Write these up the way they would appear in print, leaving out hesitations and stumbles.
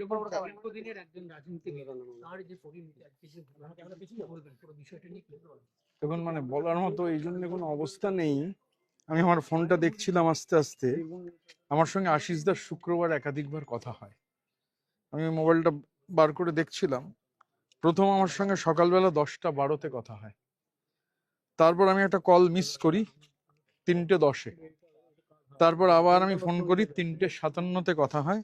দীর্ঘদিনের একজন রাজনীতিবিদ তার যে পরিণতি আজকে যে আমরা কিছু বলবেন পুরো বিষয়টা নিয়ে কি বলবেন? এখন মানে বলার মতো এই জন্য কোনো অবস্থা নেই। আমি আমার ফোনটা দেখছিলাম আস্তে আস্তে, আমার সঙ্গে আশিসদার শুক্রবার একাধিকবার কথা হয়। আমি মোবাইলটা বার করে দেখছিলাম, প্রথম আমার সঙ্গে সকালবেলা 10টা 12-তে কথা হয়, তারপর আমি একটা কল মিস করি 3টে 10-এ, তারপর আবার আমি ফোন করি 3টে 57-তে কথা হয়,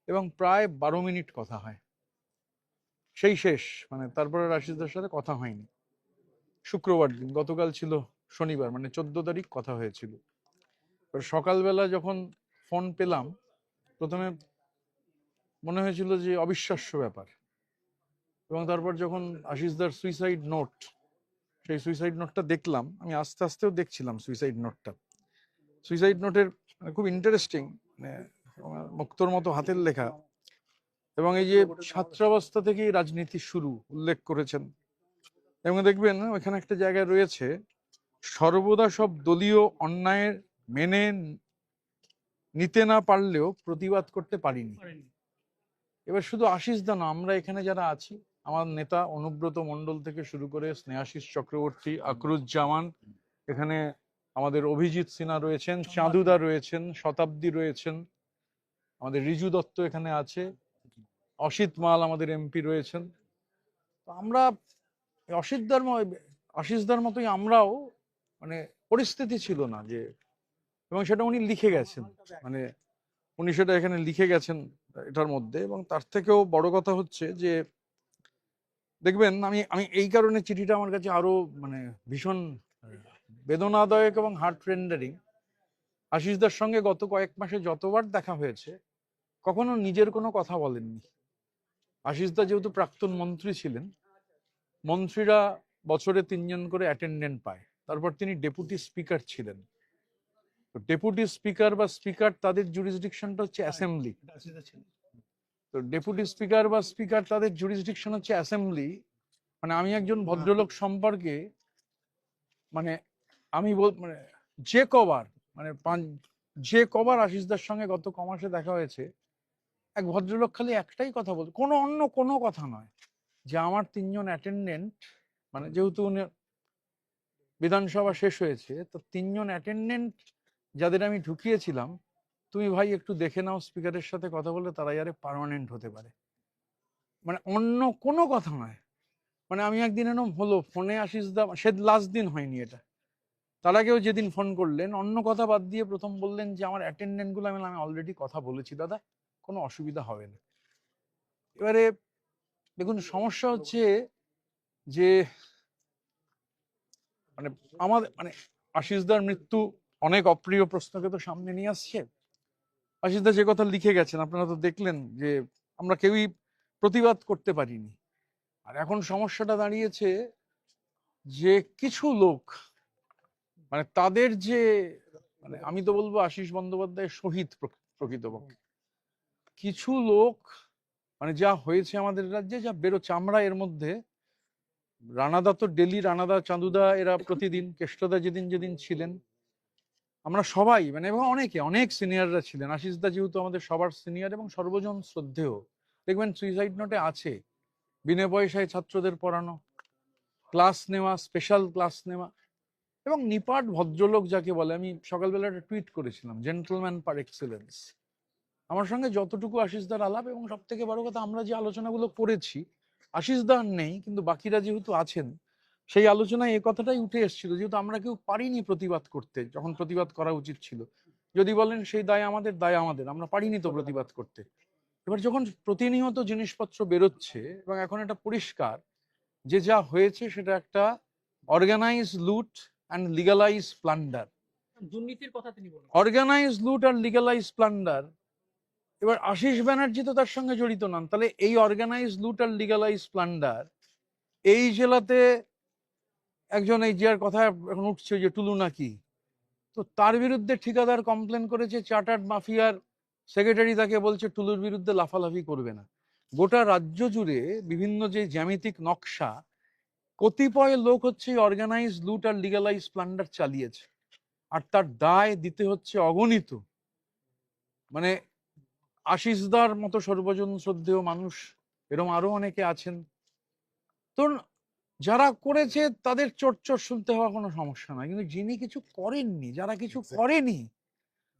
এবং প্রায় 12 মিনিট কথা হয়, সেই শেষ। মানে তারপরে আশিসদার সাথে কথা হয়নি। শুক্রবার দিন, গতকাল ছিল শনিবার, মানে 14 তারিখ কথা হয়েছিল। সকালবেলা যখন ফোন পেলাম, প্রথমে মনে হয়েছিল যে অবিশ্বাস্য ব্যাপার, এবং তারপর যখন আশিসদার সুইসাইড নোট, সেই সুইসাইড নোটটা দেখলাম, আমি আস্তে আস্তেও দেখছিলাম সুইসাইড নোটটা। সুইসাইড নোটের খুব ইন্টারেস্টিং, মানে মুক্তোর মতো হাতের লেখা, এবং এই যে ছাত্রাবস্থা থেকেই রাজনীতি শুরু উল্লেখ করেছেন। এবং দেখবেন ওইখানে একটা জায়গায় রয়েছে, সর্বদা সব দলীয় অন্যায়ের মেনে নিতে না পারলেও প্রতিবাদ করতে পারিনি। এবার শুধু আশিস দা না, আমরা এখানে যারা আছি, আমার নেতা অনুব্রত মণ্ডল থেকে শুরু করে স্নেহাশিস চক্রবর্তী, আকরুজ্জামান, এখানে আমাদের অভিজিৎ সিনহা রয়েছেন, চাঁদুদা রয়েছেন, শতাব্দী রয়েছেন, আমাদের রিজু দত্ত এখানে আছে, অসিত মাল আমাদের এমপি রয়েছেন। তো আমরা আশিসদার মতোই আমরাও, মানে পরিস্থিতি ছিল না যে, এবং সেটা উনি লিখে গেছেন, মানে উনি সেটা এখানে লিখে গেছেন এটার মধ্যে। এবং তার থেকেও বড় কথা হচ্ছে যে দেখবেন, আমি আমি এই কারণে চিঠিটা আমার কাছে আরো মানে ভীষণ বেদনাদায়ক এবং হার্ট রেন্ডারিং। আশিসদার সঙ্গে গত কয়েক মাসে যতবার দেখা হয়েছে, কখনো নিজের কোনো কথা বলেননি। আশিসদা যেহেতু প্রাক্তন মন্ত্রী ছিলেন, মন্ত্রীরা বছরে 3জন করে অ্যাটেন্ডেন্ট পায়, তারপর তিনি ডেপুটি স্পিকার ছিলেন। ডেপুটি স্পিকার বা স্পিকার, তাদের জুরিসডিকশনটা হচ্ছে অ্যাসেম্বলি। তো ডেপুটি স্পিকার বা স্পিকার, তাদের জুরিসডিকশন হচ্ছে অ্যাসেম্বলি। মানে আমি একজন ভদ্রলোক সম্পর্কে, মানে আমি মানে যে কবার আশিসদার সঙ্গে গত কমাসে দেখা হয়েছে, এক ভদ্রলোক খালি একটাই কথা বলতো, অন্য কোনো কথা নয়, যে আমার 3জন অ্যাটেন্ডেন্ট, মানে যেহেতু উনি বিধানসভা শেষ হয়েছে, তো 3জন অ্যাটেন্ডেন্ট যাদের আমি ঢুকিয়েছিলাম, তুমি ভাই একটু দেখে নাও স্পিকারের সাথে কথা বলে তারা যারে পার্মানেন্ট হতে পারে। মানে অন্য কোনো কথা নয়। মানে আমি একদিন এরকম হলো, ফোনে আশিসদা, সে লাস্ট দিন হয়নি এটা, তার আগেও যেদিন ফোন করলেন, অন্য কথা বাদ দিয়ে প্রথম বললেন যে আমার অ্যাটেন্ডেন্ট গুলো, আমি অলরেডি কথা বলেছি দাদা, কোনো অসুবিধা হবে না। এবারে দেখুন, সমস্যা হচ্ছে যে মানে আমাদের, মানে আশিসদার মৃত্যু অনেক অপ্রিয় প্রশ্নকে তো সামনে নিয়ে আসছে। আশিসদা যে কথা লিখে গেছেন আপনারা তো দেখলেন, যে আমরা কেউই প্রতিবাদ করতে পারিনি। আর এখন সমস্যাটা দাঁড়িয়েছে যে কিছু লোক, মানে তাদের যে, মানে আমি তো বলবো আশিস বন্দ্যোপাধ্যায় শহীদ প্রকৃতপক্ষে। কিছু লোক, মানে যা হয়েছে আমাদের রাজ্যে, যা বেরোচ্ছে, আমরা এর মধ্যে, রানাদা তো ডেলি, রানাদা, চাঁদুদা এরা প্রতিদিন, কেষ্টদা যেদিন যেদিন ছিলেন, আমরা সবাই, মানে এবং অনেক সিনিয়ররা ছিলেন। আশিসদা যেহেতু আমাদের সবার সিনিয়র এবং সর্বজন শ্রদ্ধেয়, দেখবেন সুইসাইড নোটে আছে বিনা পয়সায় ছাত্রদের পড়ানো, ক্লাস নেওয়া, স্পেশাল ক্লাস নেওয়া, এবং নিপাট ভদ্রলোক যাকে বলে। আমি সকালবেলা একটা টুইট করেছিলাম, জেন্টলম্যান পার এক্সেলেন্স। আমার সঙ্গে যতটুকু আশিসদার আলাপ, এবং সব থেকে বড় কথা, আমরা যে আলোচনাগুলো করেছি, আশিসদা নেই কিন্তু বাকিরা যেহেতু আছেন, সেই আলোচনায় এ কথাটাই উঠে এসেছিল, যেহেতু আমরা কেউ পারিনি প্রতিবাদ করতে যখন প্রতিবাদ করা উচিত ছিল। যদি বলেন সেই দায় আমাদের, আমরা পারিনি তো প্রতিবাদ করতে। এবার যখন প্রতিনিয়ত জিনিসপত্র বেরোচ্ছে, এবং এখন এটা পরিষ্কার যে যা হয়েছে সেটা একটা অর্গানাইজ লুট অ্যান্ড লিগালাইজ প্লান্ডার। দুর্নীতির কথা তিনি বলেন, অর্গানাইজ লুট আর লিগালাইজ প্লান্ডার। এবার আশিস ব্যানার্জি তো তার সঙ্গে জড়িত নন, তাহলে এই অর্গানাইজ লুট আর লিগালাইজ প্লান্ডার এই জেলাতে একজন, এই যার কথা এখন উঠছে, যে টুলু নাকি, তো তার বিরুদ্ধে ঠিকাদার কমপ্লেন করেছে, চার্টার্ড মাফিয়ার সেক্রেটারি তাকে বলছে টুলুর বিরুদ্ধে লাফালাফি করবে না। গোটা রাজ্য জুড়ে বিভিন্ন যে জ্যামিতিক নকশা, কতিপয় লোক হচ্ছে অর্গানাইজ লুট আর লিগালাইজ প্লান্ডার চালিয়েছে, আর তার দায় দিতে হচ্ছে অগণিত। মানে আশিসদার মতো সর্বজন শ্রদ্ধেয় মানুষ এরকম আরো অনেকে আছেন। তো যারা করেছে তাদের চোট শুনতে হওয়া কোনো সমস্যা নয়, কিন্তু যিনি কিছু করেননি, যারা কিছু করেনি,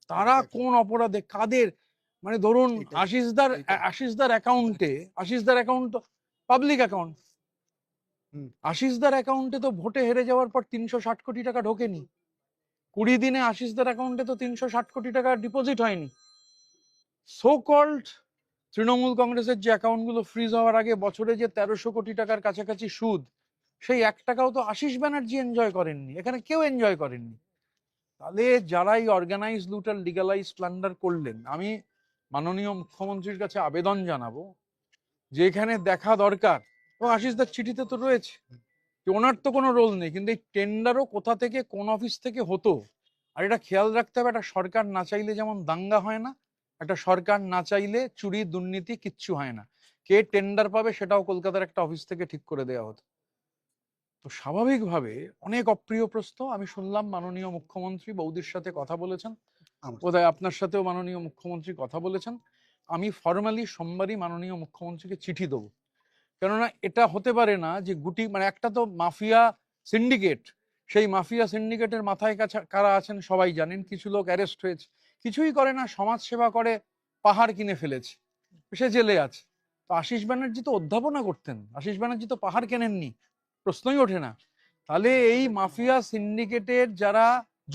তারা কোন অপরাধে কাদের, মানে ধরুন আশিসদার অ্যাকাউন্ট পাবলিক অ্যাকাউন্ট, আশিসদার অ্যাকাউন্টে তো ভোটে হেরে যাওয়ার পর 360 কোটি টাকা ঢোকেনি। 20 দিনে আশিসদার অ্যাকাউন্টে তো 360 কোটি টাকা ডিপোজিট হয়নি। সো কল্ড তৃণমূল কংগ্রেসের যে অ্যাকাউন্টগুলো ফ্রিজ হওয়ার আগে বছরে যে 1300 কোটি টাকার কাছাকাছি সুদ, সেই 1 টাকাও তো আশিস ব্যানার্জি এনজয় করেননি, এখানে কেউ এনজয় করেননি। তাহলে যারাই অর্গানাইজ লুট আর লিগালাইজ প্লান্ডার করলেন, আমি মাননীয় মুখ্যমন্ত্রীর কাছে আবেদন জানাবো যে এখানে দেখা দরকার, এবং আশিসদার চিঠিতে তো রয়েছে যে ওনার তো কোনো রোল নেই, কিন্তু এই টেন্ডারও কোথা থেকে কোন অফিস থেকে হতো। আর এটা খেয়াল রাখতে হবে, একটা সরকার না চাইলে যেমন দাঙ্গা হয় না, একটা সরকার না চাইলে চুরি দুর্নীতি কিচ্ছু হয় না। কে টেন্ডার পাবে সেটাও কলকাতার একটা অফিস থেকে ঠিক করে দেওয়া হতো। তো স্বাভাবিকভাবে অনেক অপ্রিয় প্রশ্ন আমি শুনলাম। মাননীয় মুখ্যমন্ত্রী বৌদির সাথে কথা বলেছেন, বোধহয় আপনার সাথেও মাননীয় মুখ্যমন্ত্রী কথা বলেছেন। আমি ফর্মালি সোমবারই মাননীয় মুখ্যমন্ত্রীকে চিঠি দেবো, কেননা এটা হতে পারে না যে গুটি, মানে একটা তো মাফিয়া সিন্ডিকেট, সেই মাফিয়া সিন্ডিকেটের মাথায় কাছে কারা আছেন সবাই জানেন। কিছু লোক অ্যারেস্ট হয়েছে, কিছুই করে না, সমাজ সেবা করে, পাহাড় কিনে ফেলেছে, সে জেলে আছে। তো আশিস ব্যানার্জি তো অধ্যাপনা করতেন, আশিস ব্যানার্জি তো পাহাড় কেনেননি, প্রশ্নই ওঠে না। তাহলে এই মাফিয়া সিন্ডিকেটের যারা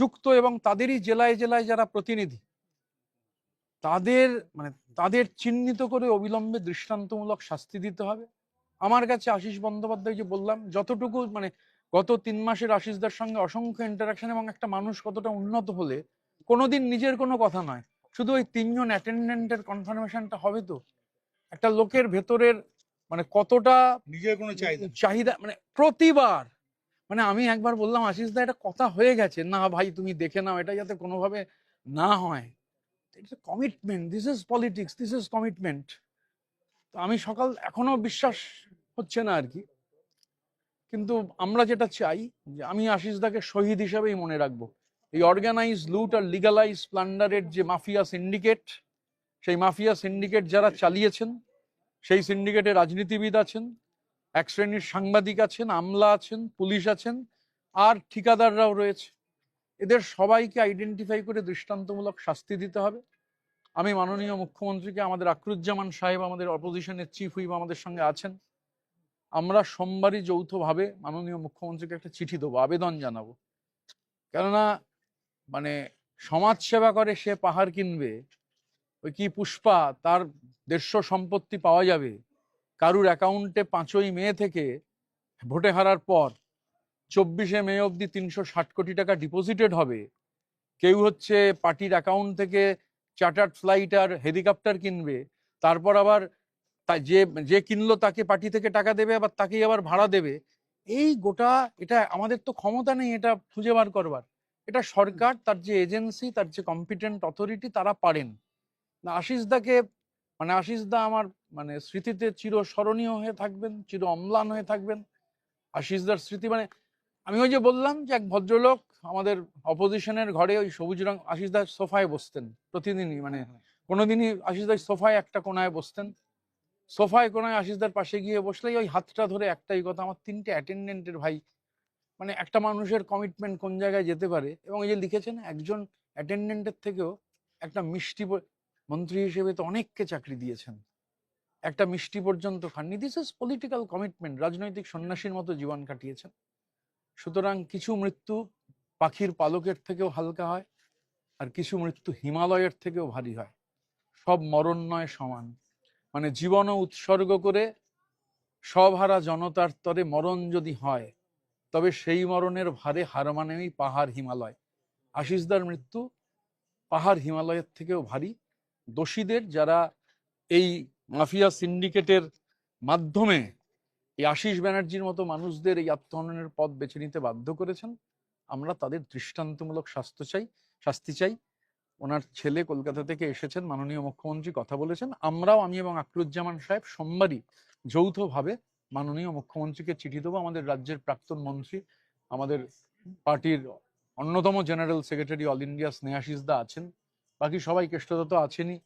যুক্ত এবং তাদেরই জেলায় জেলায় যারা প্রতিনিধি, তাদের মানে তাদের চিহ্নিত করে অবিলম্বে দৃষ্টান্তমূলক শাস্তি দিতে হবে। আমার কাছে আশিস বন্দ্যোপাধ্যায়, যে বললাম, যতটুকু মানে গত 3 মাসের আশিসদার সঙ্গে অসংখ্য ইন্টারাকশন, এবং একটা মানুষ কতটা উন্নত হলে কোনোদিন নিজের কোনো কথা নয়, শুধু ওই 3 জন অ্যাটেন্ডেন্টের কনফার্মেশনটা হবে তো একটা লোকের ভেতরের মানে কতটা নিজের কোনো চাহিদা, মানে প্রতিবার, মানে আমি একবার বললাম আশিস দা এটা কথা হয়ে গেছে, না ভাই তুমি দেখে নাও, এটা যাতে কোনোভাবে না হয়। It's a commitment, this is politics, this is commitment. তো আমি এখনো বিশ্বাস হচ্ছে না আর কি, কিন্তু আমরা যেটা চাই যে আমি আশিস দাকে শহীদ হিসাবেই মনে রাখবো। এই অর্গানাইজ লুট আর লিগালাইজ প্লান্ডারের যে মাফিয়া সিন্ডিকেট, সেই মাফিয়া সিন্ডিকেট যারা চালিয়েছেন, সেই সিন্ডিকেটে রাজনীতিবিদ আছেন, এক শ্রেণীর সাংবাদিক আছেন, আমলা আছেন, পুলিশ আছেন, আর ঠিকাদাররাও রয়েছে। এদের সবাইকে আইডেন্টিফাই করে দৃষ্টান্তমূলক শাস্তি দিতে হবে। আমি মাননীয় মুখ্যমন্ত্রীকে, আমাদের আকরুজ্জামান সাহেব আমাদের অপোজিশনের চিফ হুইপ আমাদের সঙ্গে আছেন, আমরা সোমবারই যৌথভাবে মাননীয় মুখ্যমন্ত্রীকে একটা চিঠি দেবো, আবেদন জানাবো। কেননা মানে সমাজ সেবা করে সে পাহাড় কিনবে, ওই কি পুষ্পা, তার 150 সম্পত্তি পাওয়া যাবে, কারুর অ্যাকাউন্টে 5ই মে থেকে ভোটে হারার পর 24শে মে অবধি 360 কোটি টাকা ডিপোজিটেড হবে। কেউ হচ্ছে পার্টির অ্যাকাউন্ট থেকে চার্টার্ড ফ্লাইট আর হেলিকপ্টার কিনবে, তারপর আবার যে যে কিনলো তাকে পার্টি থেকে টাকা দেবে, আবার তাকেই আবার ভাড়া দেবে। এই গোটা, এটা আমাদের তো ক্ষমতা নেই এটা খুঁজে বার করবার, এটা সরকার, তার যে এজেন্সি, তার যে কম্পিটেন্ট অথরিটি, তারা পারেন না। আশিস দাকে মানে আশিস দা আমার মানে স্মৃতিতে চিরস্মরণীয় হয়ে থাকবেন, চির অম্লান হয়ে থাকবেন। আশিস দার স্মৃতি মানে আমি ওই যে বললাম যে এক ভদ্রলোক আমাদের অপোজিশনের ঘরে ওই সবুজ রং, আশিস দার সোফায় বসতেন প্রতিদিনই, মানে কোনোদিনই আশিস দার সোফায় একটা কোনায় বসতেন, সোফায় কোনায় আশিসদার পাশে গিয়ে বসলেই ওই হাতটা ধরে একটাই কথা, আমার 3টে অ্যাটেন্ডেন্টের ভাই, মানে একটা মানুষের কমিটমেন্ট কোন জায়গায় যেতে পারে। এবং এই যে লিখেছেন, একজন অ্যাটেন্ডেন্টের থেকেও একটা মিষ্টি, মন্ত্রী হিসেবে তো অনেককে চাকরি দিয়েছেন, একটা মিষ্টি পর্যন্ত খাননি। দিস ইজ পলিটিক্যাল কমিটমেন্ট, রাজনৈতিক সন্ন্যাসীর মতো জীবন কাটিয়েছেন। সুতরাং কিছু মৃত্যু পাখির পালকের থেকেও হালকা হয়, আর কিছু মৃত্যু হিমালয়ের থেকেও ভারী হয়। সব মরণ নয় সমান, মানে জীবনও উৎসর্গ করে সবহারা জনতার তরে মরণ যদি হয়, তবে সেই মরণের ভারে হার মানেই পাহাড় হিমালয়। আশিসদার মৃত্যু পাহাড় হিমালয়ের থেকেও ভারী। দোষীদের, যারা এই মাফিয়া সিন্ডিকেটের মাধ্যমে এই আশিস ব্যানার্জির মতো মানুষদের এই আত্মহননের পথ বেছে নিতে বাধ্য করেছেন, আমরা তাদের দৃষ্টান্তমূলক শাস্তি চাই। ওনার ছেলে কলকাতা থেকে এসেছেন, মাননীয় মুখ্যমন্ত্রী কথা বলেছেন, আমরাও, আমি এবং আকরুজ্জামান সাহেব সোমবারই যৌথভাবে মাননীয় মুখ্যমন্ত্রীকে চিঠি দেবো। আমাদের রাজ্যের প্রাক্তন মন্ত্রী, আমাদের পার্টির অন্যতম general secretary all India Snehashis da আছেন, বাকি সবাই কেষ্টদা তো আছেনই,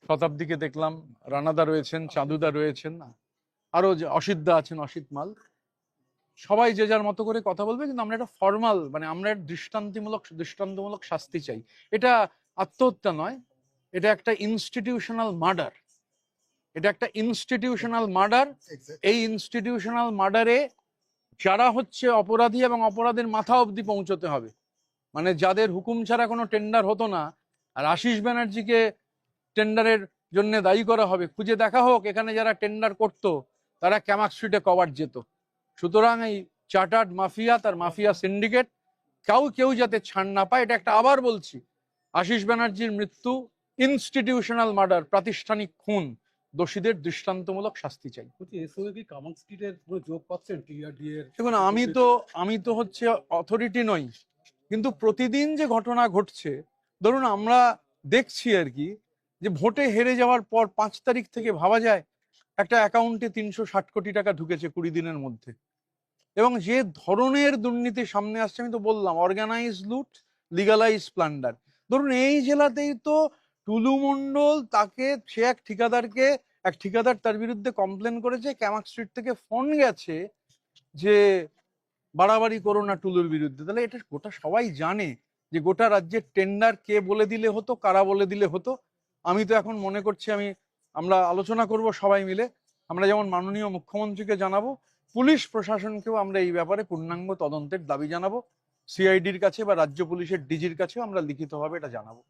শতাব্দীকে দেখলাম, রানাদা রয়েছেন, চাঁদুদা রয়েছেন, আরো যে অসিতদা আছেন, অসিত মাল, সবাই যে যার মতো করে কথা বলবে, কিন্তু আমরা একটা ফর্মাল, মানে আমরা একটা দৃষ্টান্তমূলক শাস্তি চাই। এটা আত্মহত্যা নয়, এটা একটা ইনস্টিটিউশনাল মার্ডার। এটা একটা ইনস্টিটিউশনাল মার্ডার। এই ইনস্টিটিউশনাল মার্ডারে যারা হচ্ছে অপরাধী এবং অপরাধের মাথা অবধি পৌঁছতে হবে, মানে যাদের হুকুম ছাড়া কোনো টেন্ডার হতো না, আর আশিস ব্যানার্জিকে টেন্ডারের জন্য দায়ী করা হবে, খুঁজে দেখা হোক এখানে যারা টেন্ডার করত তারা ক্যামাক স্ট্রিটে কভার যেত। সুতরাং এই চার্টার্ড মাফিয়া, তার মাফিয়া সিন্ডিকেট, কেউ যাতে ছাড় না পায়। এটা একটা, আবার বলছি, আশিস ব্যানার্জির মৃত্যু ইনস্টিটিউশনাল মার্ডার, প্রাতিষ্ঠানিক খুন, দোষীদের দৃষ্টান্তমূলক শাস্তি চাই। দেখুন, আমি তো হচ্ছে অথরিটি নই, কিন্তু প্রতিদিন যে ঘটনা ঘটছে, ধরুন আমরা দেখছি আর কি, যে ভোটে হেরে যাওয়ার পর 5 তারিখ থেকে ভাবা যায় একটা অ্যাকাউন্টে 360 কোটি টাকা ঢুকেছে 20 দিনের মধ্যে। এবং যে ধরনের দুর্নীতি সামনে আসছে, আমি তো বললাম, অর্গানাইজ লুট, লিগালাইজ প্লান্ডার। ধরুন এই জেলাতেই তো টুলু মণ্ডল, সে এক ঠিকাদার তার বিরুদ্ধে কমপ্লেন করেছে, ক্যামাক স্ট্রিট থেকে ফোন গেছে যে বাড়াবাড়ি করো না টুলুর বিরুদ্ধে। তাহলে এটা গোটা সবাই জানে যে গোটা রাজ্যের টেন্ডার কে বলে দিলে হতো, কারা বলে দিলে হতো। আমি তো এখন মনে করছি আমরা আলোচনা করব সবাই মিলে, আমরা যেমন মাননীয় মুখ্যমন্ত্রীকে জানাবো, পুলিশ প্রশাসনকেও আমরা এই ব্যাপারে পূর্ণাঙ্গ তদন্তের দাবি জানাবো, সিআইডির কাছে বা রাজ্য পুলিশের ডিজির কাছেও আমরা লিখিতভাবে এটা জানাবো।